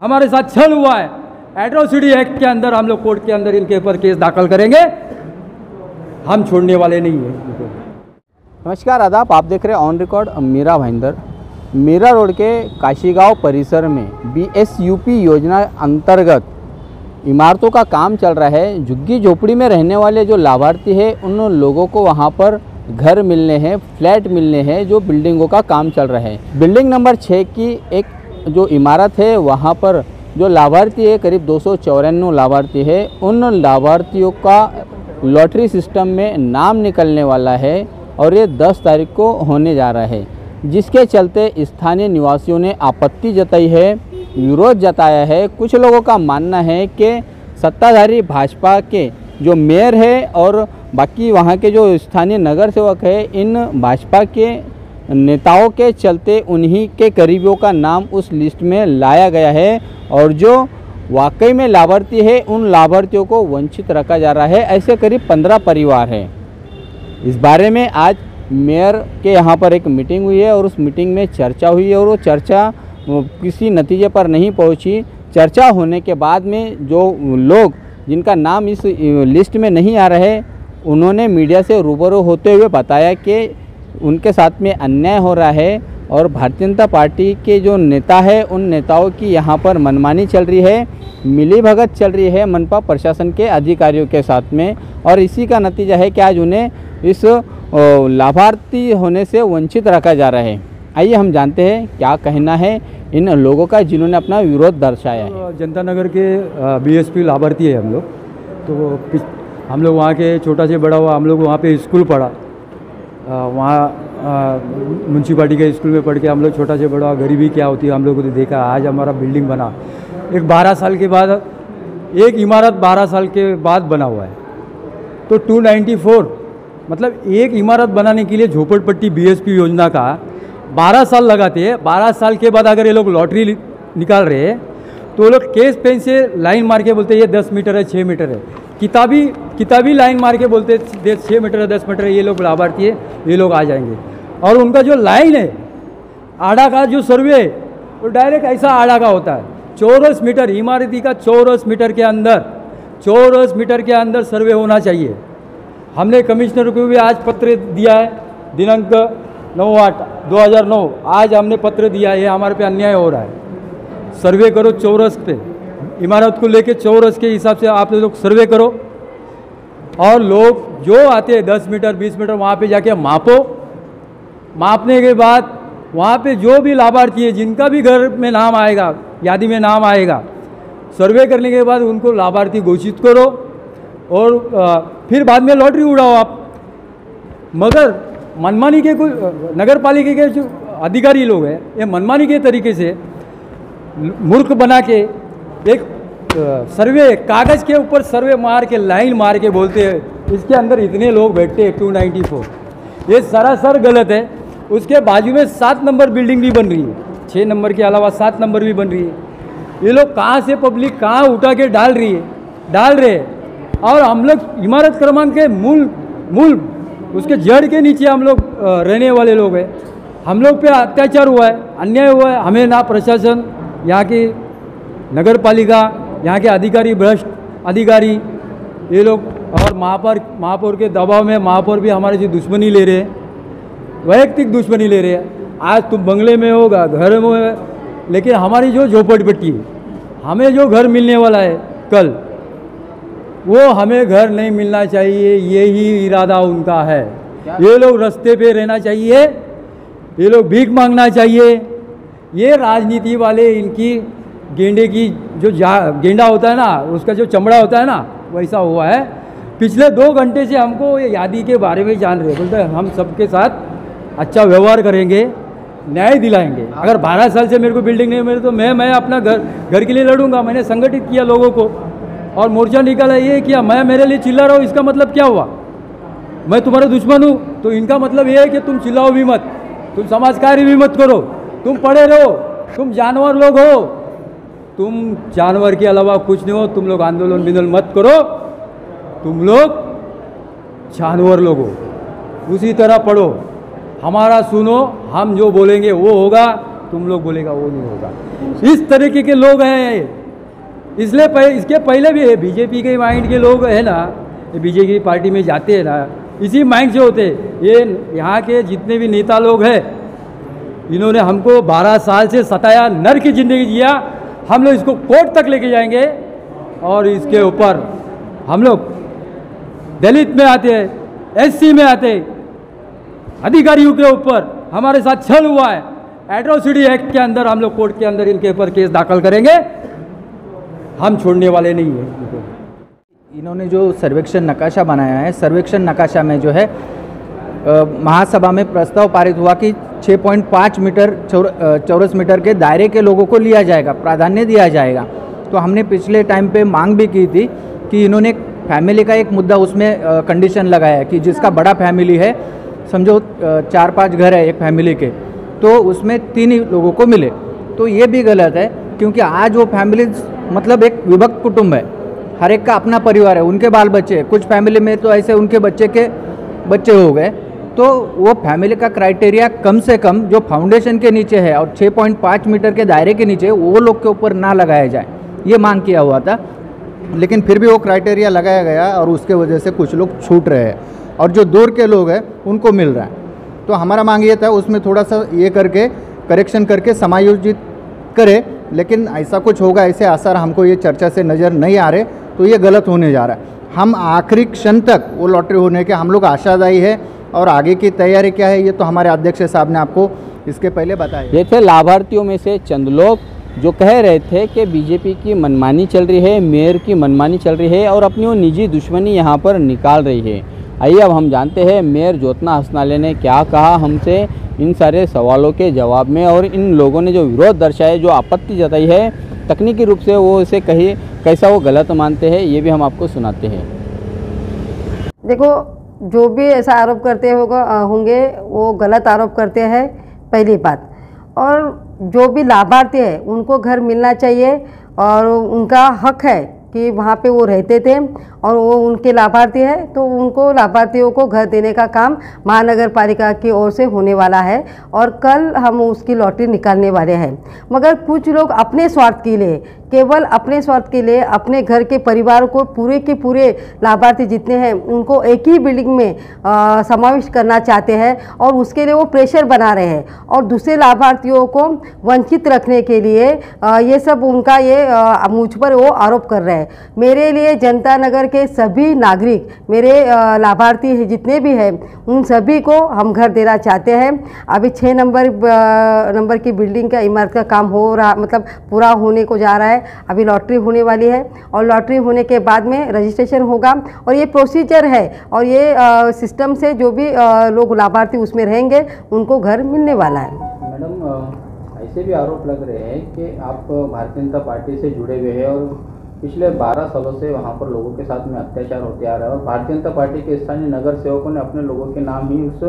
हमारे साथ छल हुआ है। एट्रोसिटी एक्ट के अंदर हम लोग कोर्ट के अंदर इनके ऊपर केस दाखिल करेंगे, हम छोड़ने वाले नहीं हैं। नमस्कार आदाब, आप देख रहे हैं on record Mira Bhayandar. Mira road के काशीगांव परिसर में BSUP योजना अंतर्गत इमारतों का काम चल रहा है। झुग्गी झोपड़ी में रहने वाले जो लाभार्थी हैं उन लोगों को वहां पर घर मिलने हैं, फ्लैट मिलने हैं, जो बिल्डिंगों का काम चल रहा है। बिल्डिंग नंबर 6 की एक जो इमारत है वहां पर जो लाभार्थी है करीब 294 लाभार्थी है। उन लाभार्थियों का लॉटरी सिस्टम में नाम निकलने वाला है और ये 10 तारीख को होने जा रहा है, जिसके चलते स्थानीय निवासियों ने आपत्ति जताई है, विरोध जताया है। कुछ लोगों का मानना है कि सत्ताधारी भाजपा के जो मेयर है और बाकी वहाँ के जो स्थानीय नगर सेवक है, इन भाजपा के नेताओं के चलते उन्हीं के करीबियों का नाम उस लिस्ट में लाया गया है और जो वाकई में लाभार्थी है उन लाभार्थियों को वंचित रखा जा रहा है। ऐसे करीब 15 परिवार हैं। इस बारे में आज मेयर के यहाँ पर एक मीटिंग हुई है और उस मीटिंग में चर्चा हुई है और वो चर्चा किसी नतीजे पर नहीं पहुँची। चर्चा होने के बाद में जो लोग जिनका नाम इस लिस्ट में नहीं आ रहे, उन्होंने मीडिया से रूबरू होते हुए बताया कि उनके साथ में अन्याय हो रहा है और भारतीय जनता पार्टी के जो नेता है उन नेताओं की यहाँ पर मनमानी चल रही है, मिलीभगत चल रही है मनपा प्रशासन के अधिकारियों के साथ में, और इसी का नतीजा है कि आज उन्हें इस लाभार्थी होने से वंचित रखा जा रहा है। आइए हम जानते हैं क्या कहना है इन लोगों का जिन्होंने अपना विरोध दर्शाया है। जनता नगर के BSP लाभार्थी है हम लोग। तो हम लोग वहाँ के छोटा से बड़ा हुआ, हम लोग वहाँ पे स्कूल पढ़ा, वहाँ म्यूनसिपालिटी के स्कूल में पढ़ के हम लोग छोटा से बड़ा, गरीबी क्या होती है हम लोगों ने देखा। आज हमारा बिल्डिंग बना, एक 12 साल के बाद एक इमारत 12 साल के बाद बना हुआ है। तो 294 मतलब एक इमारत बनाने के लिए झोपड़पट्टी BSP योजना का 12 साल लगाते हैं। 12 साल के बाद अगर ये लोग लॉटरी निकाल रहे हैं तो वो लोग केस पेन से लाइन मार के बोलते हैं ये 10 मीटर है, 6 मीटर है। किताबी लाइन मार के बोलते हैं 6 मीटर है, 10 मीटर है, ये लोग लाभार्थी है, ये लोग आ जाएंगे। और उनका जो लाइन है, आड़ा का जो सर्वे है वो डायरेक्ट ऐसा आड़ा का होता है। चौरस मीटर इमारती का, चौरस मीटर के अंदर सर्वे होना चाहिए। हमने कमिश्नर को भी आज पत्र दिया है, दिनांक 9/8/2009 आज हमने पत्र दिया है, हमारे पे अन्याय हो रहा है। सर्वे करो चौरस पे, इमारत को लेके चौरस के हिसाब से आप लोग सर्वे करो और लोग जो आते हैं 10 मीटर 20 मीटर वहाँ पे जाके मापो। मापने के बाद वहाँ पे जो भी लाभार्थी है जिनका भी घर में नाम आएगा, यादी में नाम आएगा, सर्वे करने के बाद उनको लाभार्थी घोषित करो और फिर बाद में लॉटरी उड़ाओ आप। मगर मनमानी के कोई नगर पालिका के जो अधिकारी लोग हैं, ये मनमानी के तरीके से मूर्ख बना के एक सर्वे कागज़ के ऊपर सर्वे मार के लाइन मार के बोलते हैं इसके अंदर इतने लोग बैठते हैं 294। ये सरासर गलत है। उसके बाजू में 7 नंबर बिल्डिंग भी बन रही है, 6 नंबर के अलावा 7 नंबर भी बन रही है। ये लोग कहाँ से पब्लिक कहाँ उठा के डाल रहे हैं। और हम लोग इमारत क्रमांक के मूल उसके जड़ के नीचे हम लोग रहने वाले लोग हैं। हम लोग पे अत्याचार हुआ है, अन्याय हुआ है। हमें ना प्रशासन, यहाँ की नगर पालिका, यहाँ के अधिकारी, भ्रष्ट अधिकारी, ये लोग और महापौर के दबाव में महापौर भी हमारे से दुश्मनी ले रहे हैं, वैयक्तिक दुश्मनी ले रहे हैं। आज तुम बंगले में होगा, घर में है, लेकिन हमारी जो झोपड़पट्टी है, हमें जो घर मिलने वाला है कल, वो हमें घर नहीं मिलना चाहिए, यही इरादा उनका है। ये लोग रास्ते पे रहना चाहिए, ये लोग भीख मांगना चाहिए। ये राजनीति वाले इनकी गेंडे की जो गेंडा होता है ना, उसका जो चमड़ा होता है ना, वैसा हुआ है। पिछले 2 घंटे से हमको ये यादी के बारे में जान रहे हैं। बोलते हैं हम सबके साथ अच्छा व्यवहार करेंगे, न्याय दिलाएंगे। अगर 12 साल से मेरे को बिल्डिंग नहीं मिली तो मैं अपना घर के लिए लड़ूंगा। मैंने संगठित किया लोगों को और मोर्चा निकाला, ये किया। मैं मेरे लिए चिल्ला रहा हूँ, इसका मतलब क्या हुआ? मैं तुम्हारा दुश्मन हूँ? तो इनका मतलब ये है कि तुम चिल्लाओ भी मत, तुम समाज कार्य भी मत करो, तुम पढ़े रहो, तुम जानवर लोग हो, तुम जानवर के अलावा कुछ नहीं हो। तुम लोग आंदोलन बिंदोलन मत करो, तुम लोग जानवर लोग हो। उसी तरह पढ़ो, हमारा सुनो, हम जो बोलेंगे वो होगा। तुम लोग बोलेगा वो नहीं होगा। इस तरीके के लोग हैं। इसलिए इसके पहले भी बीजेपी के माइंड के लोग हैं ना, बीजेपी पार्टी में जाते हैं ना, इसी माइंड से होते। ये यहाँ के जितने भी नेता लोग हैं, इन्होंने हमको 12 साल से सताया, नर की ज़िंदगी जिया। हम लोग इसको कोर्ट तक लेके जाएंगे और इसके ऊपर हम लोग दलित में आते हैं, एससी में आते हैं, अधिकारियों के ऊपर हमारे साथ छल हुआ है, एट्रोसिटी एक्ट के अंदर हम लोग कोर्ट के अंदर इनके ऊपर केस दाखिल करेंगे। हम छोड़ने वाले नहीं हैं। इन्होंने जो सर्वेक्षण नक्शा बनाया है, सर्वेक्षण नक्शा में जो है महासभा में प्रस्ताव पारित हुआ कि 6.5 मीटर चौरस मीटर के दायरे के लोगों को लिया जाएगा, प्राधान्य दिया जाएगा। तो हमने पिछले टाइम पे मांग भी की थी कि इन्होंने फैमिली का एक मुद्दा उसमें कंडीशन लगाया है कि जिसका बड़ा फैमिली है, समझो 4-5 घर है एक फैमिली के, तो उसमें 3 ही लोगों को मिले। तो ये भी गलत है, क्योंकि आज वो फैमिली मतलब एक विभक्त कुटुंब है, हर एक का अपना परिवार है, उनके बाल बच्चे, कुछ फैमिली में तो ऐसे उनके बच्चे के बच्चे हो गए। तो वो फैमिली का क्राइटेरिया कम से कम जो फाउंडेशन के नीचे है और 6.5 मीटर के दायरे के नीचे, वो लोग के ऊपर ना लगाया जाए, ये मांग किया हुआ था। लेकिन फिर भी वो क्राइटेरिया लगाया गया और उसके वजह से कुछ लोग छूट रहे हैं और जो दूर के लोग हैं उनको मिल रहा है। तो हमारा मांग ये था उसमें थोड़ा सा ये करके करेक्शन करके समायोजित करे, लेकिन ऐसा कुछ होगा ऐसे आसार हमको ये चर्चा से नज़र नहीं आ रहे, तो ये गलत होने जा रहा है। हम आखिरी क्षण तक वो लॉटरी होने के हम लोग आशादायी है और आगे की तैयारी क्या है ये तो हमारे अध्यक्ष साहब ने आपको इसके पहले बताया। ये थे लाभार्थियों में से चंद लोग जो कह रहे थे कि बीजेपी की मनमानी चल रही है, मेयर की मनमानी चल रही है और अपनी वो निजी दुश्मनी यहाँ पर निकाल रही है। आइए अब हम जानते हैं मेयर ज्योत्ना हसनाले ने क्या कहा हमसे इन सारे सवालों के जवाब में, और इन लोगों ने जो विरोध दर्शाया, जो आपत्ति जताई है तकनीकी रूप से, वो इसे कैसा वो गलत मानते हैं, ये भी हम आपको सुनाते हैं। देखो, जो भी ऐसा आरोप करते होंगे वो गलत आरोप करते हैं, पहली बात। और जो भी लाभार्थी है उनको घर मिलना चाहिए और उनका हक है कि वहाँ पे वो रहते थे और वो उनके लाभार्थी है, तो उनको लाभार्थियों को घर देने का काम महानगर पालिका की ओर से होने वाला है और कल हम उसकी लॉटरी निकालने वाले हैं। मगर कुछ लोग अपने स्वार्थ के लिए, केवल अपने स्वार्थ के लिए अपने घर के परिवार को पूरे के पूरे लाभार्थी जितने हैं उनको एक ही बिल्डिंग में समावेश करना चाहते हैं और उसके लिए वो प्रेशर बना रहे हैं और दूसरे लाभार्थियों को वंचित रखने के लिए ये सब उनका ये मुझ पर वो आरोप कर रहे हैं। मेरे लिए जनता नगर के सभी नागरिक, मेरे लाभार्थी जितने भी हैं, उन सभी को हम घर देना चाहते हैं। अभी 6 नंबर की बिल्डिंग का इमारत का काम हो रहा, मतलब पूरा होने को जा रहा है। अभी लॉटरी होने वाली है और लॉटरी होने के बाद में रजिस्ट्रेशन होगा और ये प्रोसीजर है और ये सिस्टम से जो भी लोग लाभार्थी उसमें रहेंगे उनको घर मिलने वाला है। मैडम, ऐसे भी आरोप लग रहे हैं कि आप भारतीय जनता पार्टी से जुड़े हुए हैं और पिछले 12 सालों से वहाँ पर लोगों के साथ में अत्याचार होते आ रहा है और भारतीय जनता पार्टी के स्थानीय नगर सेवकों ने अपने लोगों के नाम ही उस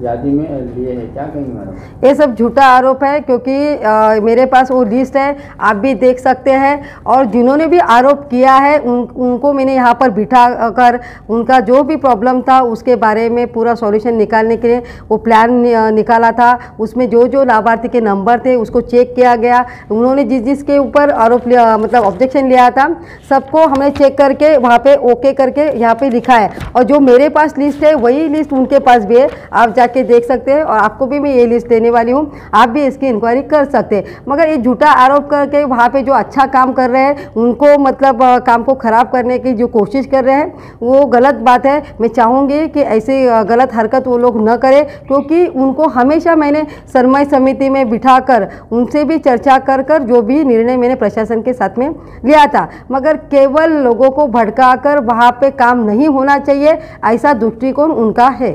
यादी में लिए हैं, क्या कहेंगे मैडम? ये सब झूठा आरोप है, क्योंकि मेरे पास वो लिस्ट है, आप भी देख सकते हैं। और जिन्होंने भी आरोप किया है उनको मैंने यहाँ पर बिठा कर उनका जो भी प्रॉब्लम था उसके बारे में पूरा सॉल्यूशन निकालने के लिए वो प्लान निकाला था। उसमें जो जो लाभार्थी के नंबर थे उसको चेक किया गया। उन्होंने जिसके ऊपर आरोप मतलब ऑब्जेक्शन लिया था सबको हमने चेक करके वहाँ पे ओके करके यहाँ पे लिखा है और जो मेरे पास लिस्ट है वही लिस्ट उनके पास भी है, आप जाके देख सकते हैं और आपको भी मैं ये लिस्ट देने वाली हूँ, आप भी इसकी इंक्वायरी कर सकते हैं। मगर ये झूठा आरोप करके वहाँ पे जो अच्छा काम कर रहे हैं उनको मतलब काम को ख़राब करने की जो कोशिश कर रहे हैं वो गलत बात है। मैं चाहूँगी कि ऐसी गलत हरकत वो लोग न करें, क्योंकि उनको हमेशा मैंने सरमाई समिति में बिठाकर उनसे भी चर्चा कर जो भी निर्णय मैंने प्रशासन के साथ में लिया था, मगर केवल लोगों को भड़काकर वहाँ पे काम नहीं होना चाहिए, ऐसा दृष्टिकोण उनका है।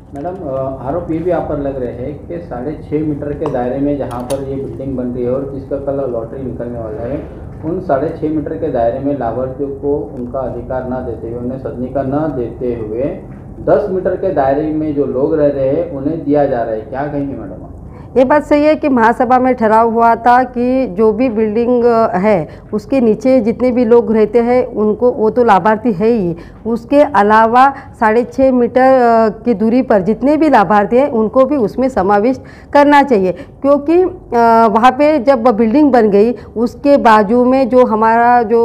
मैडम, आरोप ये भी आप पर लग रहे हैं कि 6.5 मीटर के दायरे में जहाँ पर ये बिल्डिंग बन रही है और जिसका कल लॉटरी निकलने वाला है, उन 6.5 मीटर के दायरे में लाभार्थियों को उनका अधिकार न देते हुए, उन्हें सदनिका न देते हुए 10 मीटर के दायरे में जो लोग रह रहे हैं उन्हें दिया जा रहा है, क्या कहेंगे मैडम? ये बात सही है कि महासभा में ठहराव हुआ था कि जो भी बिल्डिंग है उसके नीचे जितने भी लोग रहते हैं उनको, वो तो लाभार्थी है ही, उसके अलावा 6.5 मीटर की दूरी पर जितने भी लाभार्थी हैं उनको भी उसमें समाविष्ट करना चाहिए। क्योंकि वहाँ पे जब बिल्डिंग बन गई उसके बाजू में जो हमारा जो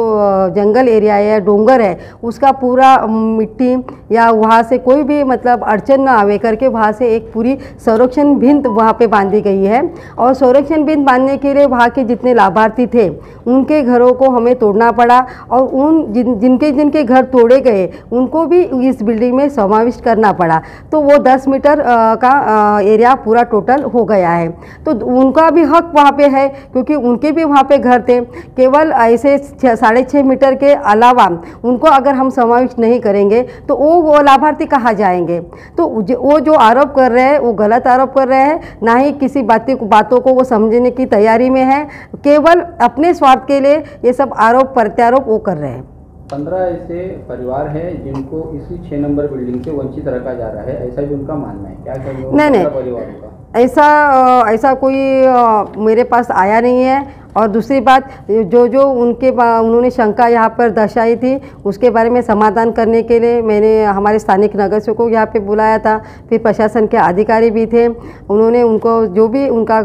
जंगल एरिया है, डोंगर है, उसका पूरा मिट्टी या वहाँ से कोई भी मतलब अड़चन ना आवे करके वहाँ से एक पूरी संरक्षण भिंत वहाँ पे बांधी गई है। और संरक्षण भिंत बांधने के लिए वहाँ के जितने लाभार्थी थे उनके घरों को हमें तोड़ना पड़ा और उन जिनके घर तोड़े गए उनको भी इस बिल्डिंग में समाविष्ट करना पड़ा। तो वो 10 मीटर का एरिया पूरा टोटल हो गया है। तो उनका भी हक वहाँ पे है क्योंकि उनके भी वहाँ पे घर थे। केवल ऐसे 6.5 मीटर के अलावा उनको अगर हम समाविष्ट नहीं करेंगे तो वो लाभार्थी कहाँ जाएंगे। तो वो जो आरोप कर रहे हैं वो गलत आरोप कर रहे हैं, ना ही किसी बातों को वो समझने की तैयारी में है, केवल अपने स्वार्थ के लिए ये सब आरोप प्रत्यारोप वो कर रहे हैं। 15 ऐसे परिवार हैं जिनको इसी 6 नंबर बिल्डिंग से वंचित रखा जा रहा है, ऐसा भी उनका मानना है। क्या कहेंगे नहीं, परिवारों का? ऐसा कोई मेरे पास आया नहीं है। और दूसरी बात, जो उन्होंने शंका यहाँ पर दर्शाई थी उसके बारे में समाधान करने के लिए मैंने हमारे स्थानिक नगर सेवक को यहाँ पे बुलाया था। फिर प्रशासन के अधिकारी भी थे, उन्होंने उनको जो भी उनका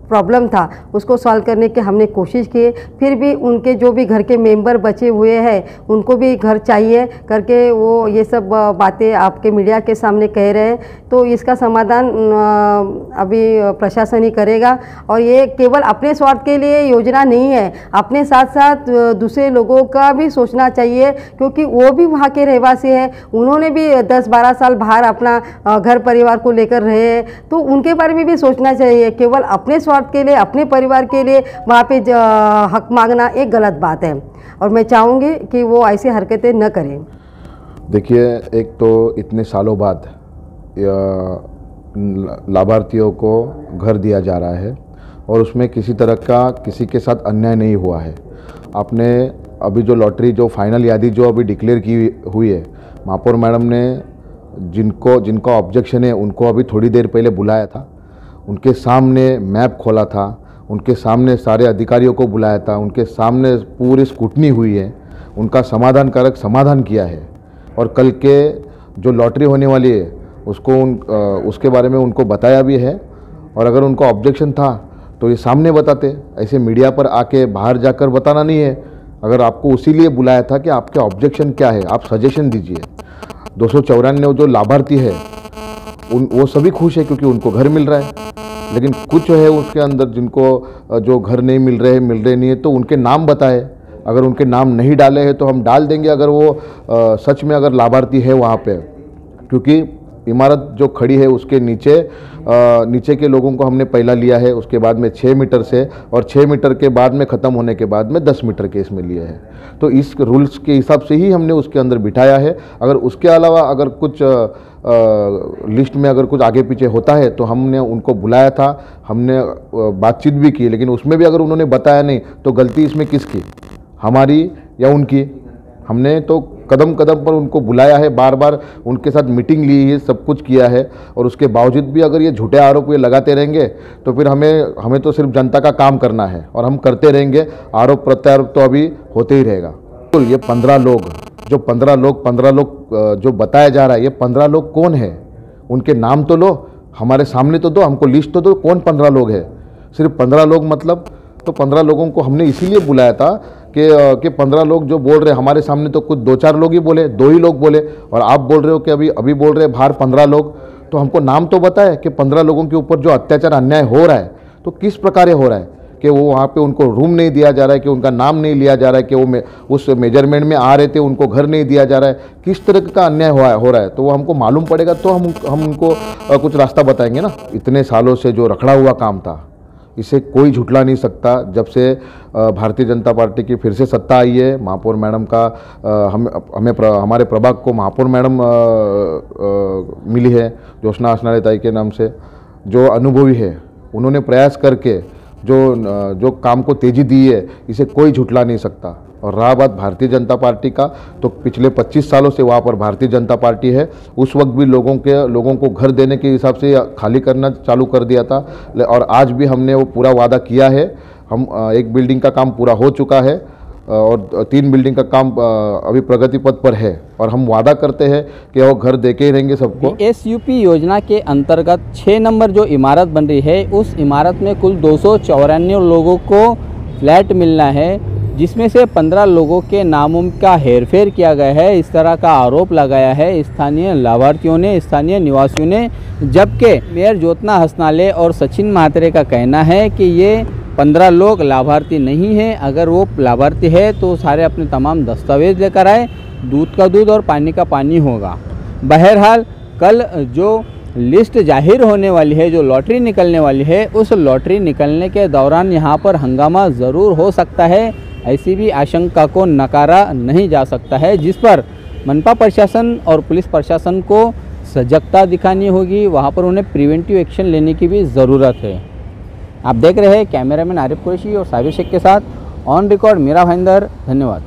प्रॉब्लम था उसको सॉल्व करने की हमने कोशिश की। फिर भी उनके जो भी घर के मेंबर बचे हुए हैं उनको भी घर चाहिए करके वो ये सब बातें आपके मीडिया के सामने कह रहे हैं। तो इसका समाधान अभी प्रशासन ही करेगा। और ये केवल अपने स्वार्थ के लिए योजना नहीं है, अपने साथ साथ दूसरे लोगों का भी सोचना चाहिए क्योंकि वो भी वहाँ के रहवासी हैं। उन्होंने भी 10-12 साल बाहर अपना घर परिवार को लेकर रहे हैं, तो उनके बारे में भी सोचना चाहिए। केवल अपने स्वार्थ के लिए, अपने परिवार के लिए वहाँ पे हक मांगना एक गलत बात है और मैं चाहूँगी कि वो ऐसी हरकतें न करें। देखिए, एक तो इतने सालों बाद लाभार्थियों को घर दिया जा रहा है और उसमें किसी तरह का किसी के साथ अन्याय नहीं हुआ है। आपने अभी जो लॉटरी, जो फाइनल यादी जो अभी डिक्लेयर की हुई है, महापौर मैडम ने जिनका ऑब्जेक्शन है उनको अभी थोड़ी देर पहले बुलाया था, उनके सामने मैप खोला था, उनके सामने सारे अधिकारियों को बुलाया था, उनके सामने पूरी स्क्रूटनी हुई है, उनका समाधानकारक समाधान किया है। और कल के जो लॉटरी होने वाली है उसके बारे में उनको बताया भी है। और अगर उनको ऑब्जेक्शन था तो ये सामने बताते, ऐसे मीडिया पर आके बाहर जाकर बताना नहीं है। अगर आपको उसी लिए बुलाया था कि आपके ऑब्जेक्शन क्या है, आप सजेशन दीजिए। 294 जो लाभार्थी है वो सभी खुश है क्योंकि उनको घर मिल रहा है, लेकिन कुछ है उसके अंदर जिनको जो घर नहीं मिल रहे नहीं है, तो उनके नाम बताए। अगर उनके नाम नहीं डाले हैं तो हम डाल देंगे अगर वो सच में अगर लाभार्थी है वहाँ पे, क्योंकि इमारत जो खड़ी है उसके नीचे के लोगों को हमने पहला लिया है, उसके बाद में 6 मीटर से, और 6 मीटर के बाद में ख़त्म होने के बाद में 10 मीटर के इसमें लिए है। तो इस रूल्स के हिसाब से ही हमने उसके अंदर बिठाया है। अगर उसके अलावा अगर कुछ लिस्ट में अगर कुछ आगे पीछे होता है तो हमने उनको बुलाया था, हमने बातचीत भी की, लेकिन उसमें भी अगर उन्होंने बताया नहीं तो गलती इसमें किसकी, हमारी या उनकी? हमने तो कदम कदम पर उनको बुलाया है, बार बार उनके साथ मीटिंग ली है, सब कुछ किया है, और उसके बावजूद भी अगर ये झूठे आरोप ये लगाते रहेंगे तो फिर हमें तो सिर्फ जनता का काम करना है और हम करते रहेंगे। आरोप प्रत्यारोप तो अभी होते ही रहेगा। तो ये 15 लोग जो बताया जा रहा है, ये 15 लोग कौन है? उनके नाम तो लो, हमारे सामने तो दो, हमको लिस्ट तो दो, कौन 15 लोग है? सिर्फ 15 लोग मतलब, तो 15 लोगों को हमने इसीलिए बुलाया था कि 15 लोग जो बोल रहे, हमारे सामने तो कुछ 2-4 लोग ही बोले, 2 ही लोग बोले, और आप बोल रहे हो कि अभी बोल रहे बाहर 15 लोग। तो हमको नाम तो बताए कि 15 लोगों के ऊपर जो अत्याचार अन्याय हो रहा है तो किस प्रकार हो रहा है, कि वो वहाँ पे उनको रूम नहीं दिया जा रहा है, कि उनका नाम नहीं लिया जा रहा है, कि वो उस मेजरमेंट में आ रहे थे उनको घर नहीं दिया जा रहा है, किस तरह का अन्याय हो रहा है। तो वो हमको मालूम पड़ेगा तो हम उनको कुछ रास्ता बताएंगे ना। इतने सालों से जो रखड़ा हुआ काम था, इसे कोई झुठला नहीं सकता। जब से भारतीय जनता पार्टी की फिर से सत्ता आई है, महापौर मैडम का हमारे प्रभाग को महापौर मैडम मिली है, ज्योत्सना असनाले ताई के नाम से, जो अनुभवी है, उन्होंने प्रयास करके जो काम को तेजी दी है, इसे कोई झुठला नहीं सकता। और रहा बात भारतीय जनता पार्टी का, तो पिछले 25 सालों से वहाँ पर भारतीय जनता पार्टी है। उस वक्त भी लोगों को घर देने के हिसाब से खाली करना चालू कर दिया था, और आज भी हमने वो पूरा वादा किया है। हम एक बिल्डिंग का काम पूरा हो चुका है और 3 बिल्डिंग का काम अभी प्रगति पथ पर है, और हम वादा करते हैं कि वो घर देके ही रहेंगे सबको। SUP योजना के अंतर्गत 6 नंबर जो इमारत बन रही है, उस इमारत में कुल 294 लोगों को फ्लैट मिलना है, जिसमें से 15 लोगों के नामों का हेरफेर किया गया है। इस तरह का आरोप लगाया है स्थानीय लाभार्थियों ने, स्थानीय निवासियों ने, जबकि मेयर ज्योत्ना हसनाले और सचिन महात्रे का कहना है कि ये 15 लोग लाभार्थी नहीं हैं। अगर वो लाभार्थी है तो सारे अपने तमाम दस्तावेज लेकर आए, दूध का दूध और पानी का पानी होगा। बहरहाल कल जो लिस्ट जाहिर होने वाली है, जो लॉटरी निकलने वाली है, उस लॉटरी निकलने के दौरान यहाँ पर हंगामा ज़रूर हो सकता है। ऐसी भी आशंका को नकारा नहीं जा सकता है, जिस पर मनपा प्रशासन और पुलिस प्रशासन को सजगता दिखानी होगी। वहाँ पर उन्हें प्रिवेंटिव एक्शन लेने की भी ज़रूरत है। आप देख रहे हैं कैमरामैन आरिफ कुरैशी और साबिर शेख के साथ ऑन रिकॉर्ड मीरा भाईंदर। धन्यवाद।